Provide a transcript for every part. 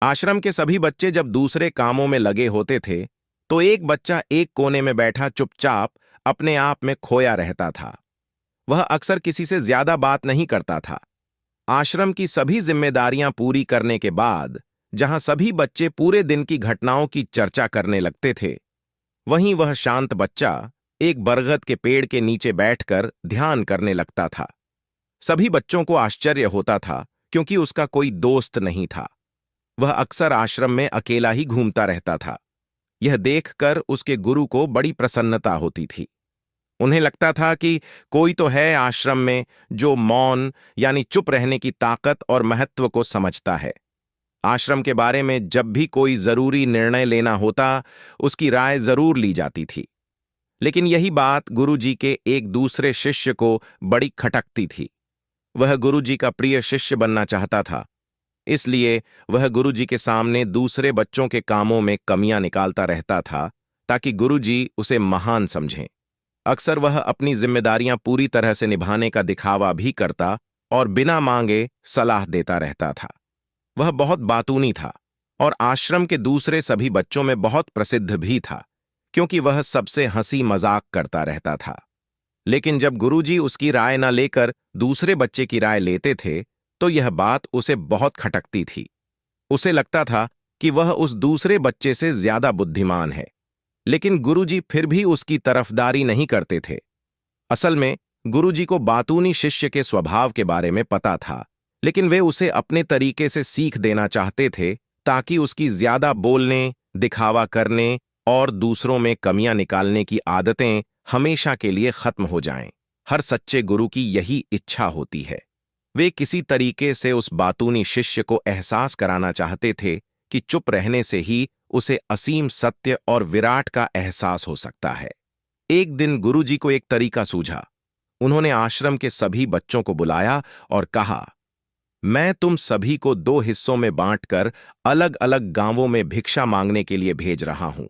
आश्रम के सभी बच्चे जब दूसरे कामों में लगे होते थे, तो एक बच्चा एक कोने में बैठा चुपचाप अपने आप में खोया रहता था। वह अक्सर किसी से ज्यादा बात नहीं करता था। आश्रम की सभी जिम्मेदारियां पूरी करने के बाद, जहां सभी बच्चे पूरे दिन की घटनाओं की चर्चा करने लगते थे, वहीं वह शांत बच्चा एक बरगद के पेड़ के नीचे बैठकर ध्यान करने लगता था। सभी बच्चों को आश्चर्य होता था, क्योंकि उसका कोई दोस्त नहीं था। वह अक्सर आश्रम में अकेला ही घूमता रहता था। यह देखकर उसके गुरु को बड़ी प्रसन्नता होती थी। उन्हें लगता था कि कोई तो है आश्रम में जो मौन यानी चुप रहने की ताकत और महत्व को समझता है। आश्रम के बारे में जब भी कोई जरूरी निर्णय लेना होता, उसकी राय जरूर ली जाती थी। लेकिन यही बात गुरुजी के एक दूसरे शिष्य को बड़ी खटकती थी। वह गुरुजी का प्रिय शिष्य बनना चाहता था, इसलिए वह गुरुजी के सामने दूसरे बच्चों के कामों में कमियां निकालता रहता था, ताकि गुरुजी उसे महान समझें। अक्सर वह अपनी जिम्मेदारियां पूरी तरह से निभाने का दिखावा भी करता और बिना मांगे सलाह देता रहता था। वह बहुत बातूनी था और आश्रम के दूसरे सभी बच्चों में बहुत प्रसिद्ध भी था, क्योंकि वह सबसे हंसी मजाक करता रहता था। लेकिन जब गुरुजी उसकी राय न लेकर दूसरे बच्चे की राय लेते थे, तो यह बात उसे बहुत खटकती थी। उसे लगता था कि वह उस दूसरे बच्चे से ज्यादा बुद्धिमान है, लेकिन गुरुजी फिर भी उसकी तरफदारी नहीं करते थे। असल में गुरुजी को बातूनी शिष्य के स्वभाव के बारे में पता था, लेकिन वे उसे अपने तरीके से सीख देना चाहते थे, ताकि उसकी ज्यादा बोलने, दिखावा करने और दूसरों में कमियां निकालने की आदतें हमेशा के लिए खत्म हो जाएं। हर सच्चे गुरु की यही इच्छा होती है। वे किसी तरीके से उस बातूनी शिष्य को एहसास कराना चाहते थे कि चुप रहने से ही उसे असीम सत्य और विराट का एहसास हो सकता है। एक दिन गुरुजी को एक तरीका सूझा। उन्होंने आश्रम के सभी बच्चों को बुलाया और कहा, मैं तुम सभी को दो हिस्सों में बांटकर अलग अलग गांवों में भिक्षा मांगने के लिए भेज रहा हूं।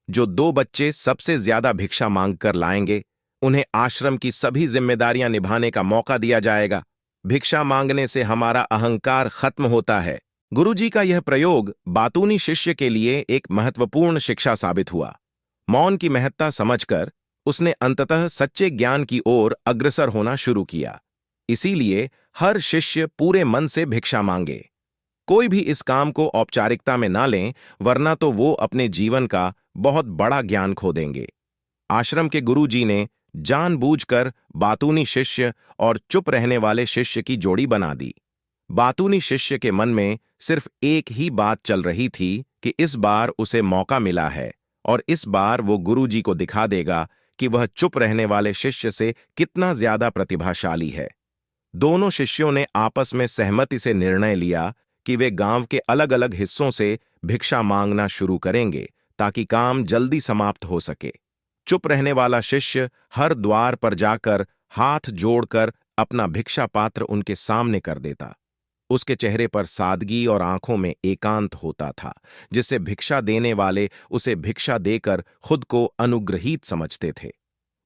जो दो बच्चे सबसे ज्यादा भिक्षा मांगकर लाएंगे, उन्हें आश्रम की सभी जिम्मेदारियां निभाने का मौका दिया जाएगा। भिक्षा मांगने से हमारा अहंकार खत्म होता है। गुरुजी का यह प्रयोग बातूनी शिष्य के लिए एक महत्वपूर्ण शिक्षा साबित हुआ। मौन की महत्ता समझकर उसने अंततः सच्चे ज्ञान की ओर अग्रसर होना शुरू किया। इसीलिए हर शिष्य पूरे मन से भिक्षा मांगे। कोई भी इस काम को औपचारिकता में ना लें, वरना तो वो अपने जीवन का बहुत बड़ा ज्ञान खो देंगे। आश्रम के गुरुजी ने जानबूझकर बातूनी शिष्य और चुप रहने वाले शिष्य की जोड़ी बना दी। बातूनी शिष्य के मन में सिर्फ एक ही बात चल रही थी कि इस बार उसे मौका मिला है और इस बार वो गुरुजी को दिखा देगा कि वह चुप रहने वाले शिष्य से कितना ज्यादा प्रतिभाशाली है। दोनों शिष्यों ने आपस में सहमति से निर्णय लिया कि वे गांव के अलग अलग हिस्सों से भिक्षा मांगना शुरू करेंगे, ताकि काम जल्दी समाप्त हो सके। चुप रहने वाला शिष्य हर द्वार पर जाकर हाथ जोड़कर अपना भिक्षा पात्र उनके सामने कर देता। उसके चेहरे पर सादगी और आंखों में एकांत होता था, जिससे भिक्षा देने वाले उसे भिक्षा देकर खुद को अनुग्रहीत समझते थे।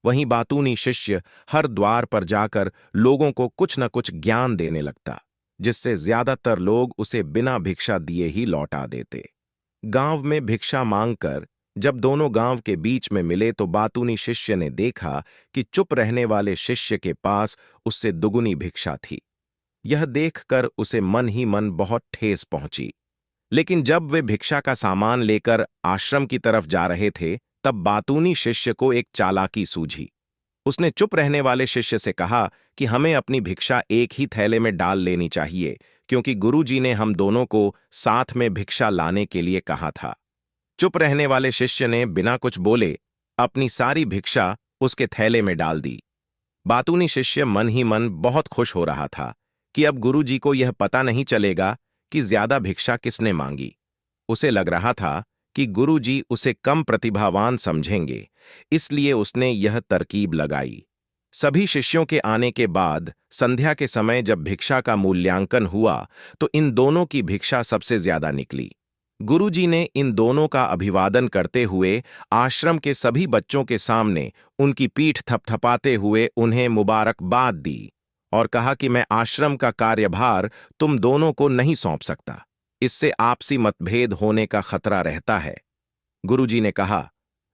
वहीं बातूनी शिष्य हर द्वार पर जाकर लोगों को कुछ न कुछ ज्ञान देने लगता, जिससे ज्यादातर लोग उसे बिना भिक्षा दिए ही लौटा देते। गांव में भिक्षा मांगकर जब दोनों गांव के बीच में मिले, तो बातूनी शिष्य ने देखा कि चुप रहने वाले शिष्य के पास उससे दुगुनी भिक्षा थी। यह देखकर उसे मन ही मन बहुत ठेस पहुंची। लेकिन जब वे भिक्षा का सामान लेकर आश्रम की तरफ जा रहे थे, तब बातूनी शिष्य को एक चालाकी सूझी। उसने चुप रहने वाले शिष्य से कहा कि हमें अपनी भिक्षा एक ही थैले में डाल लेनी चाहिए, क्योंकि गुरुजी ने हम दोनों को साथ में भिक्षा लाने के लिए कहा था। चुप रहने वाले शिष्य ने बिना कुछ बोले अपनी सारी भिक्षा उसके थैले में डाल दी। बातूनी शिष्य मन ही मन बहुत खुश हो रहा था कि अब गुरुजी को यह पता नहीं चलेगा कि ज्यादा भिक्षा किसने मांगी। उसे लग रहा था कि गुरुजी उसे कम प्रतिभावान समझेंगे, इसलिए उसने यह तरकीब लगाई। सभी शिष्यों के आने के बाद संध्या के समय जब भिक्षा का मूल्यांकन हुआ, तो इन दोनों की भिक्षा सबसे ज्यादा निकली। गुरुजी ने इन दोनों का अभिवादन करते हुए आश्रम के सभी बच्चों के सामने उनकी पीठ थपथपाते हुए उन्हें मुबारकबाद दी और कहा कि मैं आश्रम का कार्यभार तुम दोनों को नहीं सौंप सकता। इससे आपसी मतभेद होने का खतरा रहता है। गुरुजी ने कहा,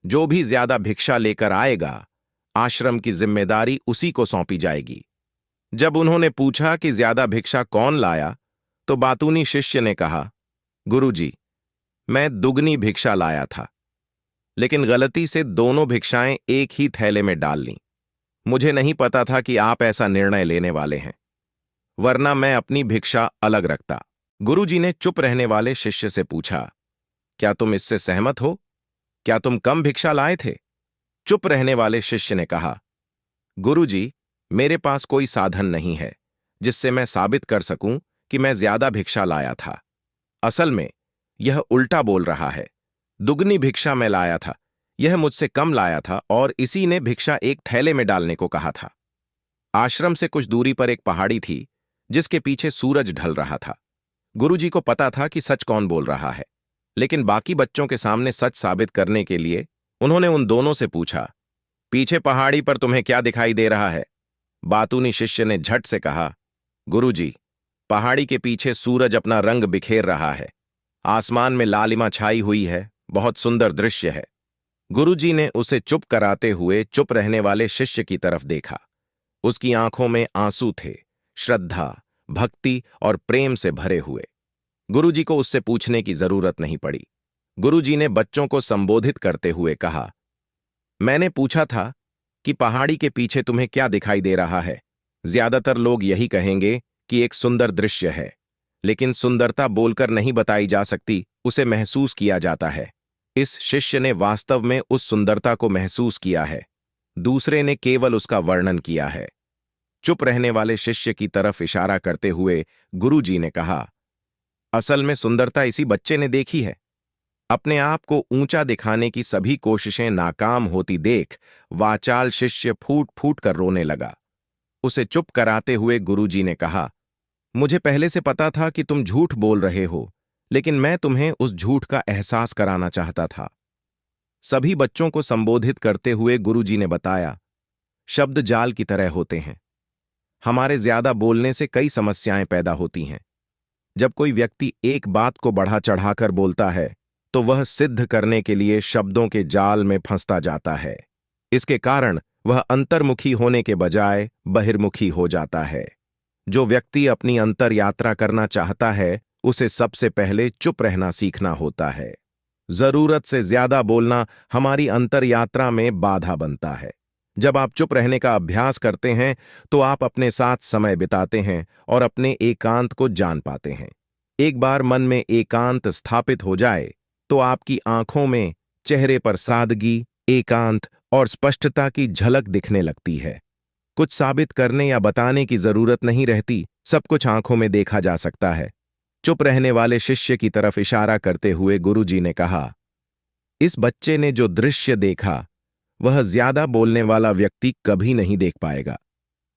जो भी ज्यादा भिक्षा लेकर आएगा, आश्रम की जिम्मेदारी उसी को सौंपी जाएगी। जब उन्होंने पूछा कि ज्यादा भिक्षा कौन लाया, तो बातूनी शिष्य ने कहा, गुरुजी, मैं दुगनी भिक्षा लाया था, लेकिन गलती से दोनों भिक्षाएं एक ही थैले में डाल लीं। मुझे नहीं पता था कि आप ऐसा निर्णय लेने वाले हैं, वरना मैं अपनी भिक्षा अलग रखता। गुरुजी ने चुप रहने वाले शिष्य से पूछा, क्या तुम इससे सहमत हो? क्या तुम कम भिक्षा लाए थे? चुप रहने वाले शिष्य ने कहा, गुरुजी, मेरे पास कोई साधन नहीं है जिससे मैं साबित कर सकूं कि मैं ज्यादा भिक्षा लाया था। असल में यह उल्टा बोल रहा है। दुगनी भिक्षा मैं लाया था, यह मुझसे कम लाया था और इसी ने भिक्षा एक थैले में डालने को कहा था। आश्रम से कुछ दूरी पर एक पहाड़ी थी जिसके पीछे सूरज ढल रहा था। गुरुजी को पता था कि सच कौन बोल रहा है, लेकिन बाकी बच्चों के सामने सच साबित करने के लिए उन्होंने उन दोनों से पूछा, पीछे पहाड़ी पर तुम्हें क्या दिखाई दे रहा है? बातूनी शिष्य ने झट से कहा, गुरुजी, पहाड़ी के पीछे सूरज अपना रंग बिखेर रहा है। आसमान में लालिमा छाई हुई है, बहुत सुंदर दृश्य है। गुरुजी ने उसे चुप कराते हुए चुप रहने वाले शिष्य की तरफ देखा। उसकी आंखों में आंसू थे, श्रद्धा, भक्ति और प्रेम से भरे हुए। गुरुजी को उससे पूछने की जरूरत नहीं पड़ी। गुरुजी ने बच्चों को संबोधित करते हुए कहा, मैंने पूछा था कि पहाड़ी के पीछे तुम्हें क्या दिखाई दे रहा है? ज्यादातर लोग यही कहेंगे कि एक सुंदर दृश्य है, लेकिन सुंदरता बोलकर नहीं बताई जा सकती, उसे महसूस किया जाता है। इस शिष्य ने वास्तव में उस सुंदरता को महसूस किया है, दूसरे ने केवल उसका वर्णन किया है। चुप रहने वाले शिष्य की तरफ इशारा करते हुए गुरुजी ने कहा, असल में सुंदरता इसी बच्चे ने देखी है। अपने आप को ऊंचा दिखाने की सभी कोशिशें नाकाम होती देख वाचाल शिष्य फूट फूट कर रोने लगा। उसे चुप कराते हुए गुरुजी ने कहा, मुझे पहले से पता था कि तुम झूठ बोल रहे हो, लेकिन मैं तुम्हें उस झूठ का एहसास कराना चाहता था। सभी बच्चों को संबोधित करते हुए गुरुजी ने बताया, शब्द जाल की तरह होते हैं। हमारे ज्यादा बोलने से कई समस्याएं पैदा होती हैं। जब कोई व्यक्ति एक बात को बढ़ा चढ़ाकर बोलता है, तो वह सिद्ध करने के लिए शब्दों के जाल में फंसता जाता है। इसके कारण वह अंतर्मुखी होने के बजाय बहिर्मुखी हो जाता है। जो व्यक्ति अपनी अंतर यात्रा करना चाहता है, उसे सबसे पहले चुप रहना सीखना होता है। जरूरत से ज्यादा बोलना हमारी अंतर यात्रा में बाधा बनता है। जब आप चुप रहने का अभ्यास करते हैं, तो आप अपने साथ समय बिताते हैं और अपने एकांत को जान पाते हैं। एक बार मन में एकांत स्थापित हो जाए, तो आपकी आंखों में, चेहरे पर सादगी, एकांत और स्पष्टता की झलक दिखने लगती है। कुछ साबित करने या बताने की जरूरत नहीं रहती, सब कुछ आंखों में देखा जा सकता है। चुप रहने वाले शिष्य की तरफ इशारा करते हुए गुरुजी ने कहा, इस बच्चे ने जो दृश्य देखा, वह ज्यादा बोलने वाला व्यक्ति कभी नहीं देख पाएगा।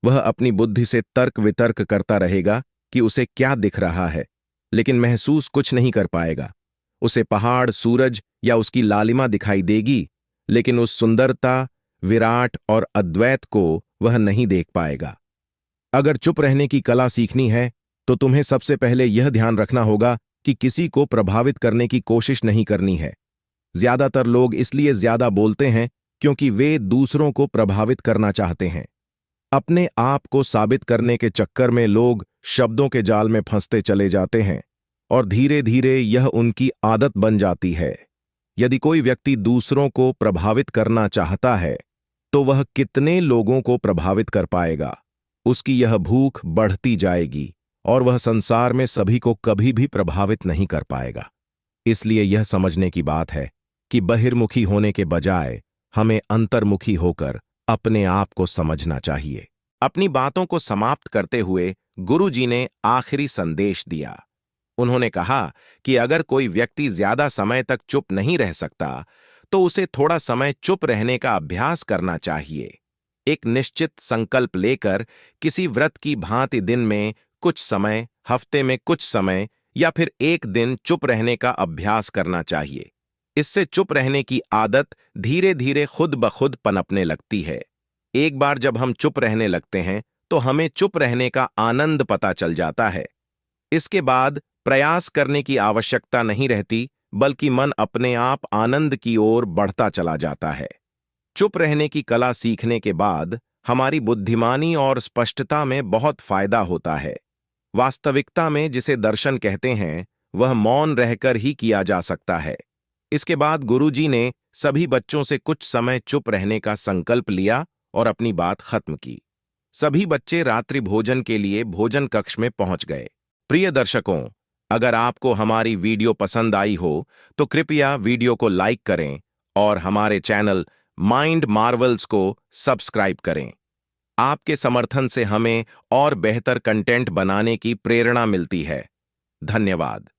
वह अपनी बुद्धि से तर्क वितर्क करता रहेगा कि उसे क्या दिख रहा है, लेकिन महसूस कुछ नहीं कर पाएगा। उसे पहाड़, सूरज या उसकी लालिमा दिखाई देगी, लेकिन उस सुंदरता, विराट और अद्वैत को वह नहीं देख पाएगा। अगर चुप रहने की कला सीखनी है, तो तुम्हें सबसे पहले यह ध्यान रखना होगा कि किसी को प्रभावित करने की कोशिश नहीं करनी है। ज्यादातर लोग इसलिए ज्यादा बोलते हैं क्योंकि वे दूसरों को प्रभावित करना चाहते हैं। अपने आप को साबित करने के चक्कर में लोग शब्दों के जाल में फंसते चले जाते हैं और धीरे धीरे यह उनकी आदत बन जाती है। यदि कोई व्यक्ति दूसरों को प्रभावित करना चाहता है, तो वह कितने लोगों को प्रभावित कर पाएगा? उसकी यह भूख बढ़ती जाएगी और वह संसार में सभी को कभी भी प्रभावित नहीं कर पाएगा। इसलिए यह समझने की बात है कि बहिर्मुखी होने के बजाय हमें अंतर्मुखी होकर अपने आप को समझना चाहिए। अपनी बातों को समाप्त करते हुए गुरुजी ने आखिरी संदेश दिया। उन्होंने कहा कि अगर कोई व्यक्ति ज्यादा समय तक चुप नहीं रह सकता, तो उसे थोड़ा समय चुप रहने का अभ्यास करना चाहिए। एक निश्चित संकल्प लेकर किसी व्रत की भांति दिन में कुछ समय, हफ्ते में कुछ समय या फिर एक दिन चुप रहने का अभ्यास करना चाहिए। इससे चुप रहने की आदत धीरे धीरे खुद ब खुद पनपने लगती है। एक बार जब हम चुप रहने लगते हैं, तो हमें चुप रहने का आनंद पता चल जाता है। इसके बाद प्रयास करने की आवश्यकता नहीं रहती, बल्कि मन अपने आप आनंद की ओर बढ़ता चला जाता है। चुप रहने की कला सीखने के बाद हमारी बुद्धिमानी और स्पष्टता में बहुत फायदा होता है। वास्तविकता में जिसे दर्शन कहते हैं, वह मौन रहकर ही किया जा सकता है। इसके बाद गुरुजी ने सभी बच्चों से कुछ समय चुप रहने का संकल्प लिया और अपनी बात खत्म की। सभी बच्चे रात्रि भोजन के लिए भोजन कक्ष में पहुंच गए। प्रिय दर्शकों, अगर आपको हमारी वीडियो पसंद आई हो, तो कृपया वीडियो को लाइक करें और हमारे चैनल माइंड मार्वल्स को सब्सक्राइब करें। आपके समर्थन से हमें और बेहतर कंटेंट बनाने की प्रेरणा मिलती है। धन्यवाद।